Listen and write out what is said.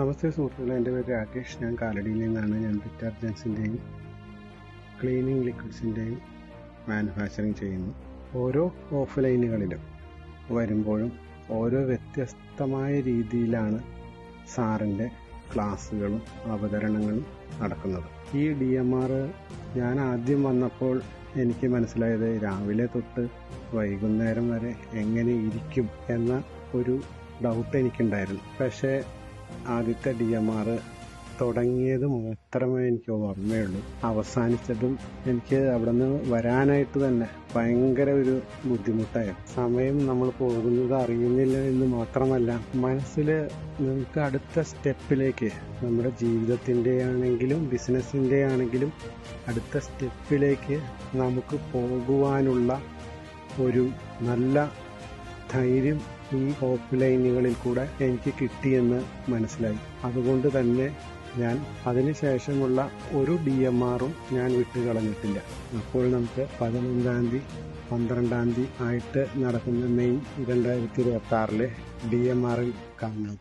നമസ്തേ സുഹൃത്തുക്കളെ, എൻ്റെ പേര് രാകേഷ്. ഞാൻ കാലടിയിൽ നിന്നാണ്. ഞാൻ ഡിറ്റർജൻസിൻ്റെയും ക്ലീനിങ് ലിക്വിഡ്സിൻ്റെയും മാനുഫാക്ചറിങ് ചെയ്യുന്നു. ഓരോ ഓഫ് ലൈനുകളിലും വരുമ്പോഴും ഓരോ വ്യത്യസ്തമായ രീതിയിലാണ് സാറിൻ്റെ ക്ലാസ്സുകളും അവതരണങ്ങളും നടക്കുന്നത്. ഈ DMR ഞാൻ ആദ്യം വന്നപ്പോൾ എനിക്ക് മനസ്സിലായത് രാവിലെ തൊട്ട് വൈകുന്നേരം വരെ എങ്ങനെ ഇരിക്കും എന്ന ഒരു ഡൗട്ട് എനിക്കുണ്ടായിരുന്നു. പക്ഷേ ആദ്യത്തെ DMR തുടങ്ങിയത് മാത്രമേ എനിക്ക് ഓർമ്മയുള്ളൂ. അവസാനിച്ചതും എനിക്ക് അവിടെ നിന്ന് വരാനായിട്ട് തന്നെ ഭയങ്കര ഒരു ബുദ്ധിമുട്ടായിരുന്നു. സമയം നമ്മൾ പോകുന്നത് അറിയുന്നില്ല എന്ന് മാത്രമല്ല, മനസ്സിൽ നമുക്ക് അടുത്ത സ്റ്റെപ്പിലേക്ക്, നമ്മുടെ ജീവിതത്തിൻ്റെ ആണെങ്കിലും ബിസിനസ്സിൻ്റെ ആണെങ്കിലും അടുത്ത സ്റ്റെപ്പിലേക്ക് നമുക്ക് പോകുവാനുള്ള ഒരു നല്ല ധൈര്യം ഈ ഓഫ് ലൈനുകളിൽ കൂടെ എനിക്ക് കിട്ടിയെന്ന് മനസ്സിലായി. അതുകൊണ്ട് തന്നെ ഞാൻ അതിനുശേഷമുള്ള ഒരു DMRഉം ഞാൻ വിട്ടുകളഞ്ഞിട്ടില്ല. അപ്പോൾ നമുക്ക് 11-ാം തീയതി 12-ാം തീയതി ആയിട്ട് നടക്കുന്ന മെയ് 2026 DMRൽ കാണാം.